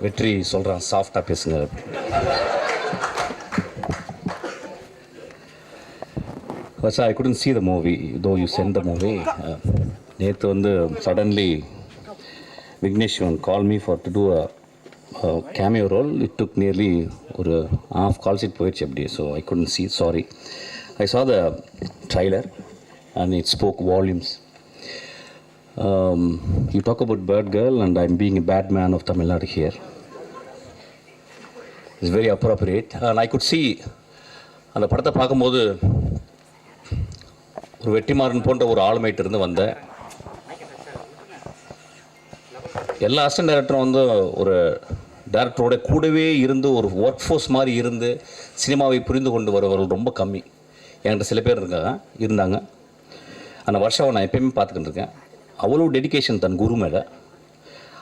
வெற்றி சொல்கிறான் சாஃப்டாக பேசுங்க. I couldn't see the movie, though you sent the movie. நேற்று வந்து suddenly Vignesh called me to do a cameo role. It took nearly ஒரு half calls it போயிடுச்சு அப்படி. So I couldn't see, sorry. I saw the trailer and it spoke volumes. You talk about Bird Girl and I'm being a bad man of Tamil Nadu here. It's very appropriate and I could see அந்த படத்தை பார்க்கும்போது ஒரு வெற்றிமாறன் போன்ற ஒரு ஆளுமைட்டு இருந்து வந்த எல்லா assistant டைரக்டரும் வந்து ஒரு டைரக்டரோட கூடவே இருந்து ஒரு ஒர்க் ஃபோர்ஸ் மாதிரி இருந்து சினிமாவை புரிந்து கொண்டு வருவர்கள் ரொம்ப கம்மி. என்கிட்ட சில பேர் இருந்தாங்க. அந்த வருஷம் நான் எப்பயுமே பார்த்துக்கிட்டு இருக்கேன். அவ்வளோ டெடிக்கேஷன் தன் குரு மேலே.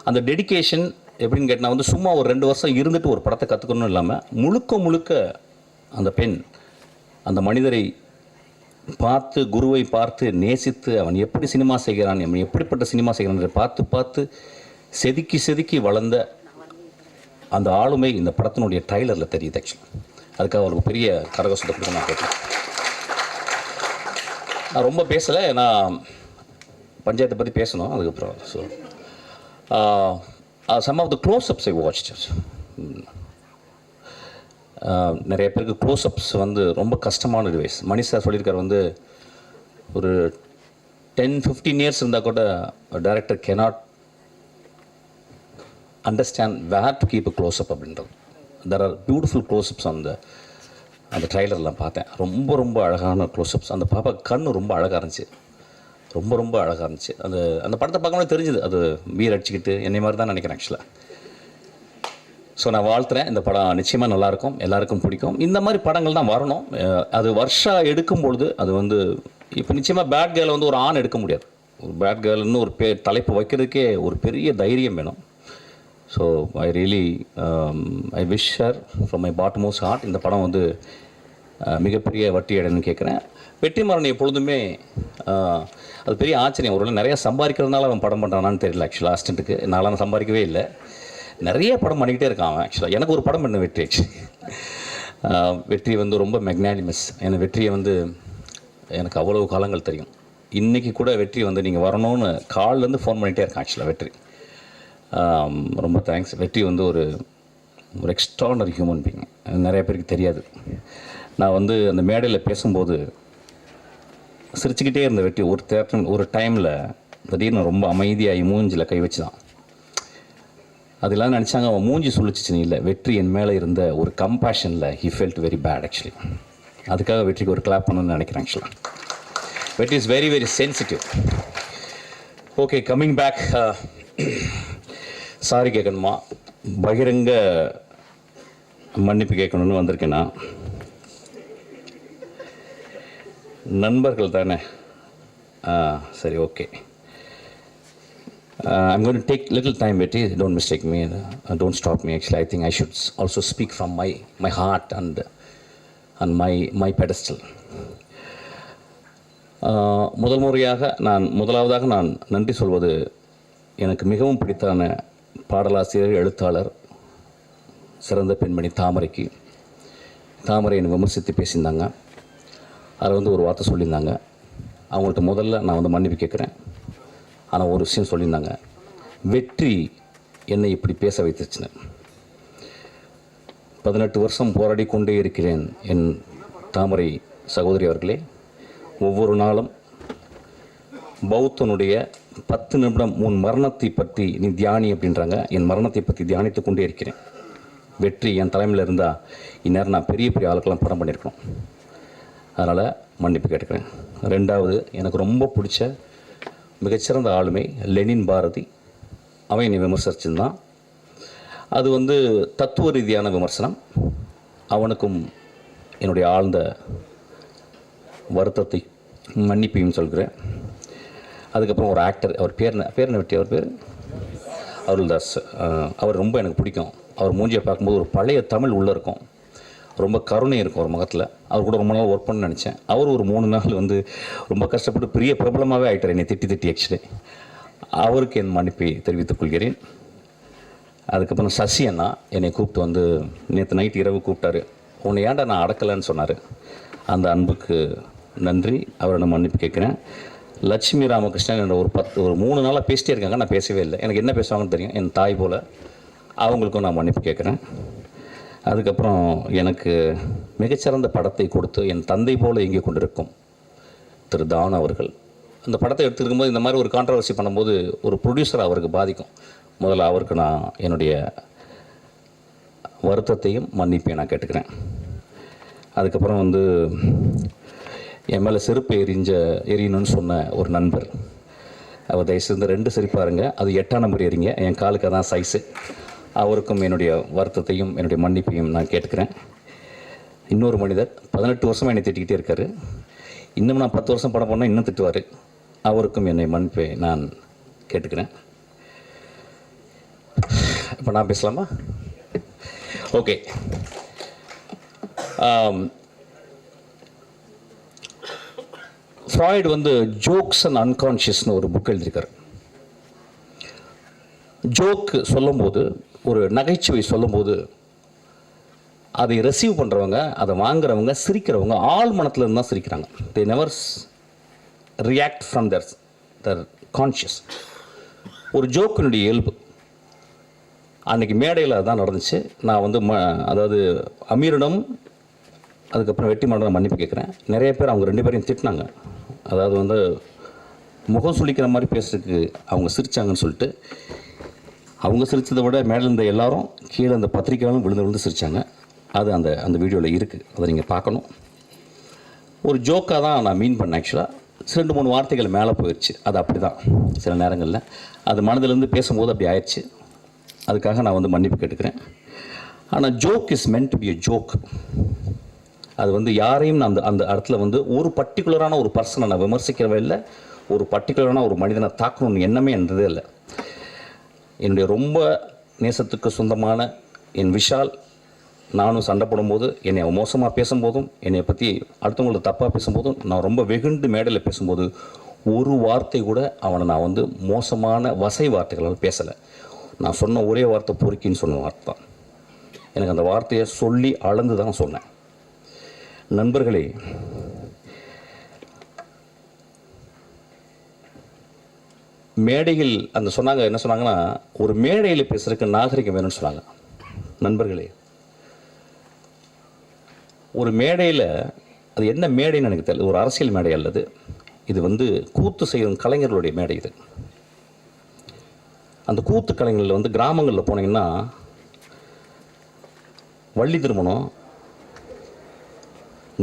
அந்த டெடிக்கேஷன் எப்படின்னு கேட்டால் வந்து சும்மா ஒரு 2 வருஷம் இருந்துட்டு ஒரு படத்தை கற்றுக்கணும் இல்லாமல் முழுக்க அந்த பெண் அந்த மனிதரை பார்த்து குருவை பார்த்து நேசித்து அவன் எப்படி சினிமா செய்கிறான், அவன் எப்படிப்பட்ட சினிமா செய்கிறான் பார்த்து செதுக்கி வளர்ந்த அந்த ஆளுமை இந்த படத்தினுடைய ட்ரைலரில் தெரியுது. ஆக்சுவலி அதுக்காக அவருக்கு பெரிய கரகோஷத்தை கொடுக்க நான் கேட்டேன். நான் ரொம்ப பேசலை, நான் பஞ்சாயத்தை பற்றி பேசணும் அதுக்கப்புறம். So some of the closeups I watched. நிறைய பேருக்கு க்ளோஸ்அப்ஸ் வந்து ரொம்ப கஷ்டமான டிவைஸ். மணி சார் சொல்லியிருக்கார் வந்து ஒரு 10-15 இயர்ஸ் இருந்தால் கூட director cannot understand where to keep a closeup அப்படின்றது. தெர் ஆர் பியூட்டிஃபுல் க்ளோஸ்அப்ஸ் அந்த ட்ரைலர்லாம் பார்த்தேன். ரொம்ப அழகான க்ளோஸ்அப்ஸ். அந்த பாப்பா கண் ரொம்ப அழகாக இருந்துச்சு, ரொம்ப அழகாக இருந்துச்சு. அந்த படத்தை பார்க்கும்போது தெரிஞ்சுது அது பீர் அடிச்சுக்கிட்டு என்னை மாதிரி தான் நினைக்கிறேன் ஆக்சுவலாக. ஸோ நான் வாழ்த்துறேன். இந்த படம் நிச்சயமாக நல்லாயிருக்கும், எல்லாருக்கும் பிடிக்கும். இந்த மாதிரி படங்கள் தான் வரணும். அது வருஷம் எடுக்கும்பொழுது அது வந்து இப்போ நிச்சயமாக பேட் கேர்ளை வந்து ஒரு ஆண் எடுக்க முடியாது. ஒரு பேட் கேர்ள்னு ஒரு தலைப்பு வைக்கிறதுக்கே ஒரு பெரிய தைரியம் வேணும். So I wish her from my bottommost heart. இந்த படம் வந்து மிகப்பெரிய வட்டி அடைன்னு கேட்குறேன். வெற்றிமாறன் எப்பொழுதுமே அது பெரிய ஆச்சரியம். ஒரு நிறையா சம்பாதிக்கிறதுனால அவன் படம் பண்ணுறானான்னு தெரியல. ஆக்சுவலாக அசிஸ்டண்ட்டுக்கு நானும் சம்பாதிக்கவே இல்லை, நிறைய படம் பண்ணிக்கிட்டே இருக்கான் அவன். ஆக்சுவலாக எனக்கு ஒரு படம் பண்ண வெற்றி. வெற்றி வந்து ரொம்ப மெக்னானிமஸ். எனக்கு வெற்றியை வந்து எனக்கு அவ்வளவு காலங்கள் தெரியும். இன்றைக்கி கூட வெற்றி வந்து நீங்கள் வரணும்னு கால்லேருந்து ஃபோன் பண்ணிகிட்டே இருக்கான். ஆக்சுவலாக வெற்றி ரொம்ப தேங்க்ஸ். வெற்றி வந்து ஒரு எக்ஸ்ட்ரானரி ஹியூமன் பீயிங். நிறைய பேருக்கு தெரியாது. நான் வந்து அந்த மேடையில் பேசும்போது சிரிச்சுக்கிட்டே இருந்த வெற்றி ஒரு டைமில் திடீர்னு ரொம்ப அமைதியாகி மூஞ்சில் கை வச்சு தான் அதெல்லாம் நினச்சாங்க அவன் மூஞ்சி சொல்லிச்சின்னு இல்லை. வெற்றி என் மேலே இருந்த ஒரு கம்பேஷனில் he felt very bad actually. அதுக்காக வெற்றிக்கு ஒரு கிளாப் பண்ணணும்னு நினைக்கிறேன். ஆக்சுவலாக Vetri is very sensitive. Okay, coming back. Sorry கேட்கணுமா, பகிரங்க மன்னிப்பு கேட்கணுன்னு வந்திருக்கேன்னா நண்பர்கள் தானே. சரி, okay. I'm going to take little time, Betty. Don't mistake me. Don't stop me. Actually, I think I should also speak from my heart and my pedestal. முதலாவதாக நான் நன்றி சொல்வது எனக்கு மிகவும் பிடித்தான பாடலாசிரியர், எழுத்தாளர், சிறந்த பெண்மணி தாமரைக்கு. தாமரை என்னை விமர்சித்து பேசியிருந்தாங்க. அதில் வந்து ஒரு வார்த்தை சொல்லியிருந்தாங்க. அவங்கள்ட்ட முதல்ல நான் வந்து மன்னிப்பு கேட்குறேன். ஆனால் ஒரு விஷயம் சொல்லியிருந்தாங்க, வெற்றி என்னை இப்படி பேச வைத்துச்சுன்னு. 18 வருஷம் போராடி கொண்டே இருக்கிறேன் என் தாமரை சகோதரி அவர்களே. ஒவ்வொரு நாளும் பௌத்தனுடைய 10 நிமிடம் உன் மரணத்தை பற்றி நீ தியானி அப்படின்றாங்க. என் மரணத்தை பற்றி தியானித்து கொண்டே இருக்கிறேன். வெற்றி என் தலைமையில் இருந்தால் இந்நேரம் நான் பெரிய ஆளுக்கெல்லாம் படம் பண்ணியிருக்கணும். அதனால் மன்னிப்பு கேட்டுக்கிறேன். 2வது, எனக்கு ரொம்ப பிடிச்ச மிகச்சிறந்த ஆளுமை லெனின் பாரதி. அவன் என்னை விமர்சிச்சிருந்தான். அது வந்து தத்துவ ரீதியான விமர்சனம். அவனுக்கும் என்னுடைய ஆழ்ந்த வருத்தத்தை மன்னிப்பையும் சொல்கிறேன். அதுக்கப்புறம் ஒரு ஆக்டர், அவர் பேர் என்ன வெற்றி, அவர் பேர் அருள்தாஸ். அவர் ரொம்ப எனக்கு பிடிக்கும். அவர் மூஞ்சியை பார்க்கும்போது ஒரு பழைய தமிழ் உள்ளே இருக்கும், ரொம்ப கருணை இருக்கும் ஒரு முகத்தில். அவர் கூட ரொம்ப நாள் ஒர்க் பண்ண நினச்சேன். அவர் ஒரு 3 நாள் வந்து ரொம்ப கஷ்டப்பட்டு பெரிய பிரபலமாகவே ஆகிட்டார் என்னை திட்டி. ஆக்சுவலி அவருக்கு என் மன்னிப்பை தெரிவித்துக் கொள்கிறேன். அதுக்கப்புறம் சசி அண்ணா என்னை கூப்பிட்டு வந்து நேற்று நைட் இரவு கூப்பிட்டாரு. உன்னை ஏன்டா நான் அடக்கலைன்னு சொன்னார். அந்த அன்புக்கு நன்றி, அவரை மன்னிப்பு கேட்குறேன். லட்சுமி ராமகிருஷ்ணன் என்ற ஒரு 3 நாளாக பேசிட்டே இருக்காங்க, நான் பேசவே இல்லை. எனக்கு என்ன பேசுவாங்கன்னு தெரியும், என் தாய் போல். அவங்களுக்கும் நான் மன்னிப்பு கேட்குறேன். அதுக்கப்புறம் எனக்கு மிகச்சிறந்த படத்தை கொடுத்து என் தந்தை போல் இயங்கி கொண்டிருக்கும் திரு தான் அவர்கள். அந்த படத்தை எடுத்துருக்கும்போது இந்த மாதிரி ஒரு கான்ட்ரவர்சி பண்ணும்போது ஒரு ப்ரொடியூசர் அவருக்கு பாதிக்கும். முதல்ல அவருக்கு நான் என்னுடைய வருத்தத்தையும் மன்னிப்பையும் நான் கேட்டுக்கிறேன். அதுக்கப்புறம் வந்து என் மேலே செருப்பு எரியணும்னு சொன்ன ஒரு நண்பர், அவர் தயவுசெய்து 2 செருப்பாருங்க, அது 8ஆம் நம்பர் எறிங்க, என் காலுக்கு தான் சைஸு. அவருக்கும் என்னுடைய வருத்தத்தையும் என்னுடைய மன்னிப்பையும் நான் கேட்டுக்கிறேன். இன்னொரு மனிதர் 18 வருஷமாக என்னை திட்டிக்கிட்டே இருக்கார். இன்னும் நான் 10 வருஷம் படம் பண்ணால் இன்னும் திட்டுவார். அவருக்கும் என்னை மன்னிப்பை நான் கேட்டுக்கிறேன். இப்போ நான் பேசலாமா? ஓகே. ஃப்ராய்டு வந்து ஜோக்ஸ் அண்ட் அன்கான்ஷியஸ்னு ஒரு புக் எழுதியிருக்கார். ஜோக்கு சொல்லும்போது, ஒரு நகைச்சுவை சொல்லும்போது அதை ரிசீவ் பண்ணுறவங்க, அதை வாங்குறவங்க, சிரிக்கிறவங்க ஆள் மனத்துலேருந்து தான் சிரிக்கிறாங்க. They never react from their conscious. ஒரு ஜோக்கினுடைய இயல்பு. அன்றைக்கி மேடையில் அதுதான் நடந்துச்சு. நான் வந்து அதாவது அமீரிடம் அதுக்கப்புறம் வெற்றிமாறன் மன்னிப்பு கேட்குறேன். நிறைய பேர் அவங்க 2 பேரையும் திட்டினாங்க. அதாவது வந்து முகம் சுளிக்கிற மாதிரி பேசுறதுக்கு அவங்க சிரித்தாங்கன்னு சொல்லிட்டு, அவங்க சிரித்ததை விட மேலே இருந்த எல்லாரும் கீழே அந்த பத்திரிக்கையாலும் விழுந்து சிரித்தாங்க. அது அந்த வீடியோவில் இருக்குது, அதை நீங்கள் பார்க்கணும். ஒரு ஜோக்காக தான் நான் மீன் பண்ணேன். ஆக்சுவலாக 2-3 வார்த்தைகள் மேலே போயிடுச்சு. அது அப்படி தான் சில நேரங்களில் அது மனதிலேருந்து பேசும்போது அப்படி ஆயிடுச்சு. அதுக்காக நான் வந்து மன்னிப்பு கேட்டுக்கிறேன். ஆனால் joke is meant to be a joke. அது வந்து யாரையும் நான் அந்த இடத்துல வந்து ஒரு பர்டிகுலரான ஒரு பர்சனை நான் விமர்சிக்கிறவே இல்லை, ஒரு பர்டிகுலரான ஒரு மனிதனை தாக்கணும்னு எண்ணமே என்றதே இல்லை. என்னுடைய ரொம்ப நேசத்துக்கு சொந்தமான என் விஷால் நானும் சண்டை போடும்போது, என்னை மோசமாக பேசும்போதும், என்னை பற்றி அடுத்தவங்களுக்கு தப்பாக பேசும்போதும், நான் ரொம்ப வெகுண்டு மேடையில் பேசும்போது ஒரு வார்த்தை கூட அவனை நான் வந்து மோசமான வசை வார்த்தைகளால் பேசலை. நான் சொன்ன ஒரே வார்த்தை பொறுக்கின்னு சொன்ன வார்த்தை தான். எனக்கு அந்த வார்த்தையை சொல்லி அளந்து தான் சொன்னேன். நண்பர்களே, மேடையில் அந்த சொன்னாங்க, என்ன சொன்னாங்கன்னா, ஒரு மேடையில் பேசுறதுக்கு நாகரிகம் வேணும்னு சொன்னாங்க. நண்பர்களே, ஒரு மேடையில், அது என்ன மேடைன்னு எனக்கு தெரியல, ஒரு அரசியல் மேடை அல்லது இது வந்து கூத்து செய்யும் கலைஞர்களுடைய மேடை. இது அந்த கூத்து கலைஞர்களில் வந்து கிராமங்களில் போனீங்கன்னா வள்ளி திருமணம்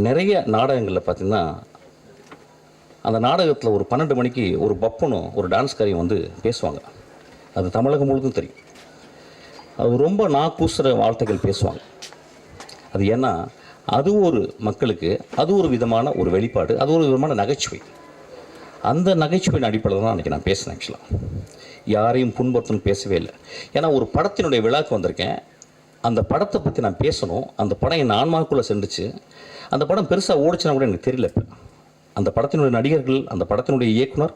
நிறைய நாடகங்களில் பார்த்திங்கன்னா, அந்த நாடகத்தில் ஒரு 12 மணிக்கு ஒரு பப்பனும் ஒரு டான்ஸ்காரியும் வந்து பேசுவாங்க. அது தமிழகம் முழுதும் தெரியும். அது ரொம்ப நாக்கூசுற வார்த்தைகள் பேசுவாங்க. அது ஏன்னா அது ஒரு மக்களுக்கு அது ஒரு விதமான ஒரு வெளிப்பாடு, அது ஒரு விதமான நகைச்சுவை. அந்த நகைச்சுவையின் அடிப்படையில் தான் அன்றைக்கி நான் பேசினேன். ஆக்சுவலாக யாரையும் புண்படுத்தணும்னு பேசவே இல்லை. ஏன்னா ஒரு படத்தினுடைய விழாக்கு வந்திருக்கேன், அந்த படத்தை பற்றி நான் பேசணும். அந்த படம் என் ஆன்மாவுக்குள்ளே சென்றுச்சு. அந்த படம் பெருசாக ஓடிச்சுன்னா கூட எனக்கு தெரியல. இப்போ அந்த படத்தினுடைய நடிகர்கள், அந்த படத்தினுடைய இயக்குனர்,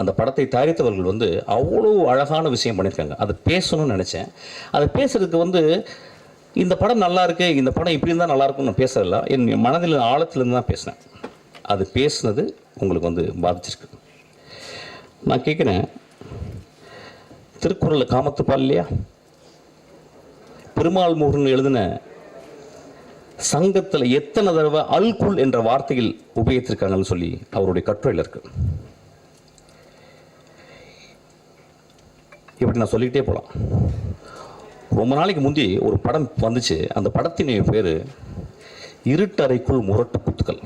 அந்த படத்தை தயாரித்தவர்கள் வந்து அவ்வளோ அழகான விஷயம் பண்ணியிருக்காங்க. அதை பேசணும்னு நினச்சேன். அதை பேசுகிறதுக்கு வந்து இந்த படம் நல்லா இருக்கு, இந்த படம் இப்படி இருந்தால் நல்லாயிருக்கும்னு நான் பேசல. என் மனதில் ஆழத்துலேருந்து தான் பேசினேன். அது பேசுனது உங்களுக்கு வந்து பாதிச்சிருக்கு. நான் கேட்குறேன், திருக்குறளில் காமத்துப்பால் இல்லையா, பெருமாள் முருகன் எழுதின சங்கத்தில் எத்தனை தடவை அல்குல் என்ற வார்த்தையில் உபயோகித்திருக்காங்கன்னு சொல்லி அவருடைய கட்டுரையில் இருக்கு. இப்படி நான் சொல்லிக்கிட்டே போகலாம். ரொம்ப நாளைக்கு முந்தி ஒரு படம் வந்துச்சு. அந்த படத்தின் பேர் இருட்டறைக்குள் முரட்டு குத்துக்கள்.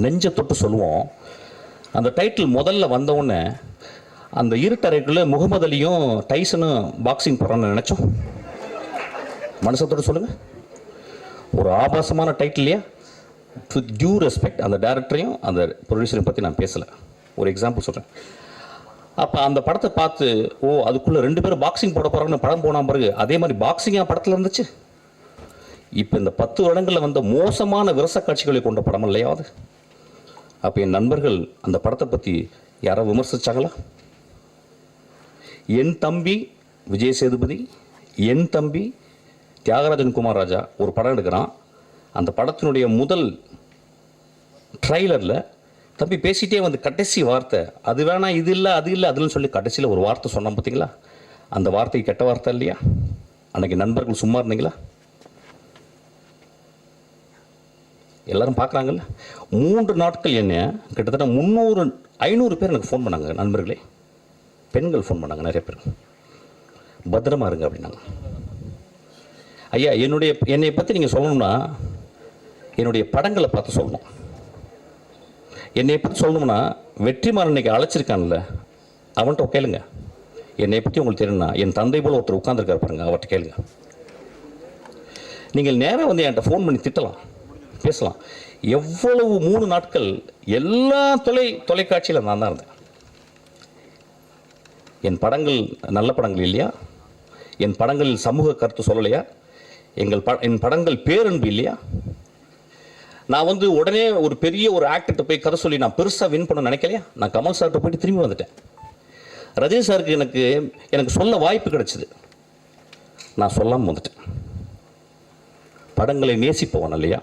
நெஞ்ச தொட்டு சொல்லுவோம். அந்த டைட்டில் முதல்ல வந்தவுடனே அந்த இருட்டறைக்குள்ளே முகமது அலியும் டைசனும் பாக்ஸிங் போகிறான்னு நினச்சோம். மனசத்தோடு சொல்லுங்கள். ஒரு ஆபாசமான டைட்டில் இல்லையா? வித் டியூ ரெஸ்பெக்ட் அந்த டைரக்டரையும் அந்த ப்ரொடியூசரையும் பற்றி நான் பேசலை, ஒரு எக்ஸாம்பிள் சொல்கிறேன். அப்போ அந்த படத்தை பார்த்து, ஓ அதுக்குள்ளே 2 பேரும் பாக்ஸிங் போட போகிறாங்கன்னு படம் போன பிறகு அதே மாதிரி பாக்ஸிங்காக படத்தில் இருந்துச்சு. இப்போ இந்த 10 வருடங்களில் வந்த மோசமான விரச காட்சிகளை கொண்ட படம் இல்லையாவது. அப்போ என் நண்பர்கள் அந்த படத்தை பற்றி யாரோ விமர்சித்தாங்களா? என் தம்பி விஜய் சேதுபதி, என் தம்பி தியாகராஜன் குமார் ராஜா ஒரு படம் எடுக்கிறான். அந்த படத்தினுடைய முதல் ட்ரைலரில் தம்பி பேசிகிட்டே வந்து கடைசி வார்த்தை அது வேணாம், இது இல்லை, அது இல்லை, அதுன்னு சொல்லி கடைசியில் ஒரு வார்த்தை சொன்னோம் பார்த்தீங்களா? அந்த வார்த்தை கெட்ட வார்த்தை இல்லையா? அன்றைக்கி நண்பர்கள் சும்மா இருந்தீங்களா? எல்லோரும் பார்க்குறாங்கல்ல. 3 நாட்கள் என்ன கிட்டத்தட்ட 500 பேர் எனக்கு ஃபோன் பண்ணாங்க, நண்பர்களே, பெண்கள் ஃபோன் பண்ணாங்க நிறைய பேர். பத்திரமா இருங்க அப்படின்னாங்க. ஐயா, என்னை பற்றி நீங்கள் சொல்லணும்னா என்னுடைய படங்களை பார்த்து சொல்லணும். என்னை பற்றி சொல்லணும்னா வெற்றிமாறன் இன்னைக்கு அழைச்சிருக்கான்ல, அவன்கிட்ட கேளுங்க. என்னை பற்றி உங்களுக்கு தெரியும்னா என் தந்தை போல் ஒருத்தர் உட்காந்துருக்காரு பாருங்க, அவர்கிட்ட கேளுங்க. நீங்கள் நேராக வந்து என்கிட்ட ஃபோன் பண்ணி திட்டலாம், பேசலாம். எவ்வளவு 3 நாட்கள் எல்லா தொலைக்காட்சியில் நான் தான் இருந்தேன். என் படங்கள் நல்ல படங்கள் இல்லையா? என் படங்களில் சமூக கருத்து சொல்லலையா? என் படங்கள் பேரன்பு இல்லையா? நான் வந்து உடனே ஒரு பெரிய ஒரு ஆக்டர்கிட்ட போய் கதை சொல்லி நான் பெருசாக வின் பண்ண நினைக்கலையா? நான் கமல் சார்கிட்ட போயிட்டு திரும்பி வந்துட்டேன். ரஜினி சாருக்கு எனக்கு சொல்ல வாய்ப்பு கிடைச்சிது, நான் சொல்லாமல் வந்துட்டேன். படங்களை நேசிப்பவன் இல்லையா?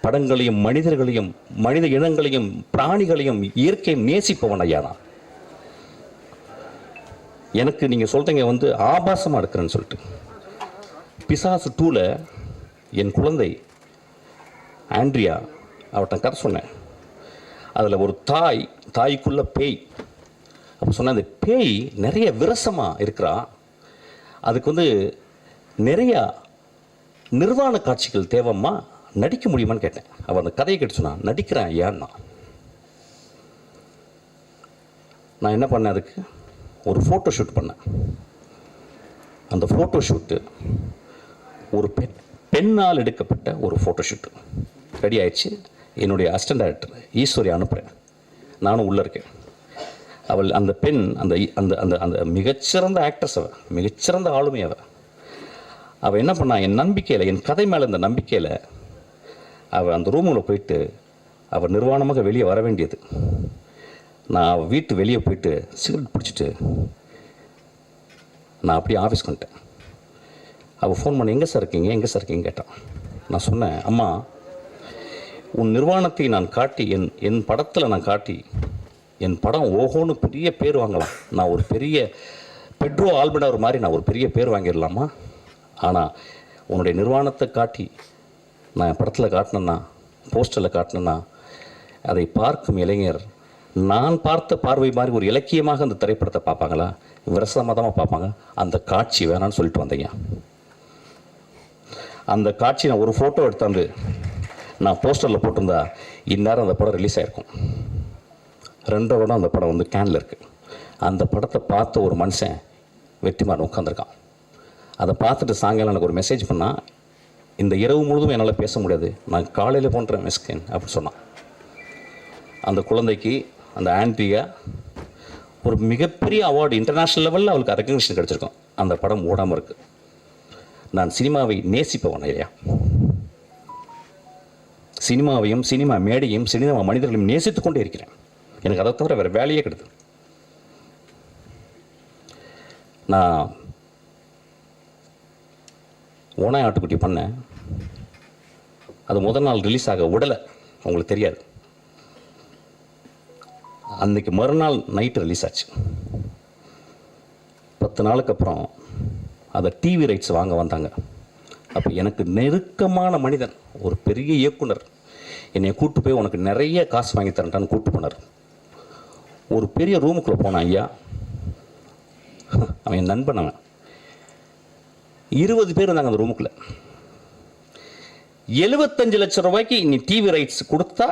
படங்களையும் மனிதர்களையும் மனித இனங்களையும் பிராணிகளையும் இயற்கையும் நேசிப்பவன் ஐயா நான். எனக்கு நீங்கள் சொல்கிறீங்க வந்து ஆபாசமாக இருக்கிறேன்னு சொல்லிட்டு. பிசாசு 2ல் என் குழந்தை ஆண்ட்ரியா அவர்கிட்ட கதை சொன்னேன். அதில் ஒரு தாய்க்குள்ள பேய். அப்போ சொன்ன அந்த பேய் நிறைய விரசமாக இருக்கிறா, அதுக்கு வந்து நிறையா நிர்வாண காட்சிகள் தேவைம்மா, நடிக்க முடியுமான்னு கேட்டேன். அவள் அந்த கதையை கேட்டு சொன்னான், நடிக்கிறேன் ஐயான்னா. நான் என்ன பண்ணேன், அதுக்கு ஒரு ஃபோட்டோ ஷூட் பண்ணேன். அந்த ஃபோட்டோ ஷூட்டு ஒரு பெண்ணால் எடுக்கப்பட்ட ஒரு ஃபோட்டோ ஷூட்டு ரெடி ஆயிடுச்சு. என்னுடைய அசிஸ்டன்ட் டைரக்டர் ஈஸ்வரி அனுப்புகிறேன், நானும் உள்ளே இருக்கேன். அவள் அந்த பெண் அந்த அந்த அந்த அந்த மிகச்சிறந்த ஆக்ட்ரஸ், அவள் மிகச்சிறந்த ஆளுமை. அவள் என்ன பண்ணா, என் நம்பிக்கையில், என் கதை மேலே இந்த நம்பிக்கையில் அவள் அந்த ரூமில் போயிட்டு அவள் நிர்வாணமாக வெளியே வர வேண்டியது. நான் வீட்டு வெளியே போயிட்டு சிகரெட் பிடிச்சிட்டு நான் அப்படியே ஆஃபீஸ்க்கு வந்துட்டேன். அவள் ஃபோன் பண்ணி எங்கே சார் இருக்கீங்க கேட்டான். நான் சொன்னேன், அம்மா, உன் நிர்வாணத்தை நான் காட்டி என் படத்தில் நான் காட்டி என் படம் ஓஹோன்னு பெரிய பேர் வாங்கலாம். நான் ஒரு பெரிய பெட்ரோ ஆல்பனர் மாதிரி நான் ஒரு பெரிய பேர் வாங்கிடலாமா? ஆனால் உன்னுடைய நிர்வாணத்தை காட்டி நான் என் படத்தில் காட்டினேன்னா, போஸ்டரில் காட்டினேன்னா, அதை பார்க்கும் இளைஞர் நான் பார்த்த பார்வை மாதிரி ஒரு இலக்கியமாக அந்த திரைப்படத்தை பார்ப்பாங்களா? விரசமாக தான் பார்ப்பாங்க. அந்த காட்சி வேணான்னு சொல்லிட்டு வந்தீங்க. அந்த காட்சி நான் ஒரு ஃபோட்டோ எடுத்தாந்து நான் போஸ்டரில் போட்டிருந்தா இந்நேரம் அந்த படம் ரிலீஸ் ஆகிருக்கும். 2 வருடம் அந்த படம் வந்து கேனில் இருக்குது. அந்த படத்தை பார்த்த ஒரு மனுஷன் வெற்றிமாறன் உட்காந்துருக்கான். அதை பார்த்துட்டு சாயங்காலம் எனக்கு ஒரு மெசேஜ் பண்ணால், இந்த இரவு முழுதும் என்னால் பேச முடியாது, நான் காலையில் பண்ணுறேன் மெஸ்கேன் அப்படின்னு சொன்னான். அந்த குழந்தைக்கு, அந்த ஆண்ட்ரியா, ஒரு மிகப்பெரிய அவார்டு இன்டர்நேஷ்னல் லெவலில் அவளுக்கு ரெக்கக்னிஷன் கிடச்சிருக்கும். அந்த படம் ஓடாமல் இருக்குது. நான் சினிமாவை நேசிப்பவன் இல்லையா? சினிமாவையும் சினிமா மேடையும் சினிமா மனிதர்களையும் நேசித்து கொண்டே இருக்கிறேன். எனக்கு அதை தவிர வேறு வேலையே கிடையாது. நான் ஓனாய் ஆட்டுக்குட்டி பண்ணேன். அது முதல் நாள் ரிலீஸ் ஆக விடலை, உங்களுக்கு தெரியாது. அன்றைக்கி மறுநாள் நைட்டு ரிலீஸ் ஆச்சு. 10 நாளுக்கு அப்புறம் அதை டிவி ரைட்ஸ் வாங்க வந்தாங்க. அப்போ எனக்கு நெருக்கமான மனிதன், ஒரு பெரிய இயக்குனர், என்னை கூப்பிட்டு போய் உனக்கு நிறைய காசு வாங்கி தரேன்டான்னு கூப்பிட்டு போனார். ஒரு பெரிய ரூமுக்குள்ளே போனான் ஐயா. அவன் என் நண்பன். அவன் 20 பேர் இருந்தாங்க அந்த ரூமுக்குள்ளே. 75 லட்சம் ரூபாய்க்கு நீ டிவி ரைட்ஸ் கொடுத்தா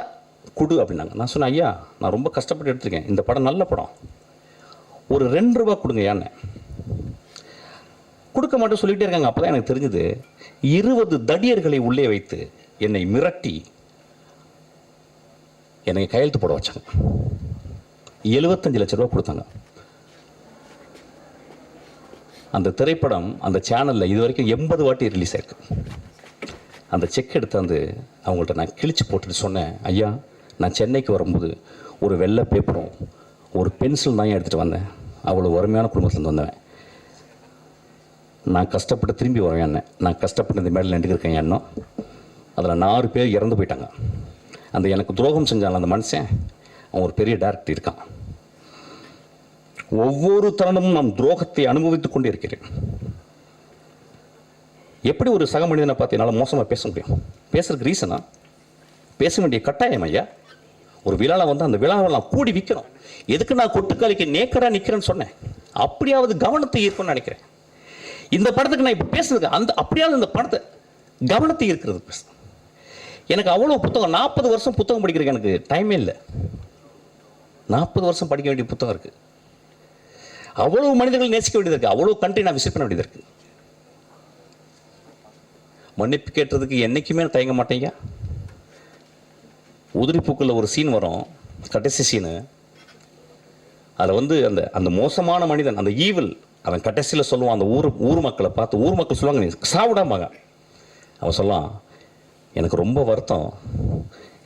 கொடு அப்படின்னாங்க. நான் சொன்னேன், ஐயா, நான் ரொம்ப கஷ்டப்பட்டு எடுத்துருக்கேன், இந்த படம் நல்ல படம், ஒரு 2 ரூபா கொடுங்க. ஏன்னு கொடுக்க மாட்டேன் சொல்லிகிட்டே இருக்காங்க. அப்போ தான் எனக்கு தெரிஞ்சது, 20 தடியர்களை உள்ளே வைத்து என்னை மிரட்டி என்னை கையெழுத்து போட வச்சாங்க. 75 லட்சம் ரூபா கொடுத்தாங்க. அந்த திரைப்படம் அந்த சேனலில் இது வரைக்கும் 80 வாட்டி ரிலீஸ் ஆயிருக்கு. அந்த செக் எடுத்தாந்து அவங்கள்ட்ட நான் கிழிச்சு போட்டுட்டு சொன்னேன், ஐயா, நான் சென்னைக்கு வரும்போது ஒரு வெள்ளை பேப்பரும் ஒரு பென்சில் தான் எடுத்துகிட்டு வந்தேன். அவ்வளோ வறுமையான குடும்பத்துலேருந்து வந்தவன். நான் கஷ்டப்பட்டு திரும்பி வரேன் என்ன, நான் கஷ்டப்பட்டு இந்த மேடையில் நின்றுருக்கேன் எண்ணம். அதில் 4 பேர் இறந்து போயிட்டாங்க. அந்த எனக்கு துரோகம் செஞ்சான் அந்த மனுஷன், அவன் ஒரு பெரிய டைரக்டர் இருக்கான். ஒவ்வொரு தருணமும் நான் துரோகத்தை அனுபவித்துக் கொண்டே இருக்கிறேன். எப்படி ஒரு சக மனிதனை பார்த்து என்னால் மோசமாக பேச முடியும்? பேசுறதுக்கு ரீசனா? பேச வேண்டிய கட்டாயம் ஐயா. ஒரு விழாவில் வந்து அந்த விழாவெல்லாம் கூடி விற்கணும். எதுக்கு நான் கொட்டுக்காலிக்கு நேக்கடாக நிற்கிறேன்னு சொன்னேன்? அப்படியாவது கவனத்தை ஈர்க்கணும்னு நினைக்கிறேன். இந்த படத்துக்கு நான் இப்போ பேசுறதுக்கு அப்படியாவது இந்த படத்தை கவனத்தை ஈர்க்கிறது பேச. எனக்கு அவ்வளோ புத்தகம், 40 வருஷம் புத்தகம் படிக்கிறதுக்கு எனக்கு டைமே இல்லை. 40 வருஷம் படிக்க வேண்டிய புத்தகம் இருக்குது. அவ்வளோ மனிதர்கள் நேசிக்க வேண்டியது இருக்குது. அவ்வளோ கண்ட்ரி நான் விசிட் பண்ண வேண்டியது இருக்குது. மன்னிப்பு கேட்டதுக்கு என்றைக்குமே தயங்க மாட்டேங்க. உதிரிப்பூக்களில் ஒரு சீன் வரும், கடைசி சீனு. அதில் வந்து அந்த மோசமான மனிதன், அந்த ஈவில், அவன் கடைசியில் சொல்லுவான் அந்த ஊர் மக்களை பார்த்து. ஊர் மக்கள் சொல்லுவாங்க, நீ சாவிடாமாங்க. அவன் சொல்லலாம், எனக்கு ரொம்ப வருத்தம்,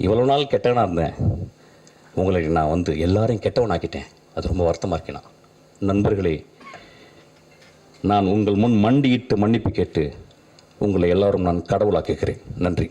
இவ்வளோ நாள் கெட்டவனாக இருந்தேன், உங்களை நான் வந்து எல்லாரையும் கெட்டவனாக்கிட்டேன், அது ரொம்ப வருத்தமாக இருக்கேன். நண்பர்களே, நான் உங்கள் முன் மண்டியிட்டு மன்னிப்பு கேட்டு உங்களை எல்லாரும் நான் கடவுளாக்குகிறேன். நன்றி.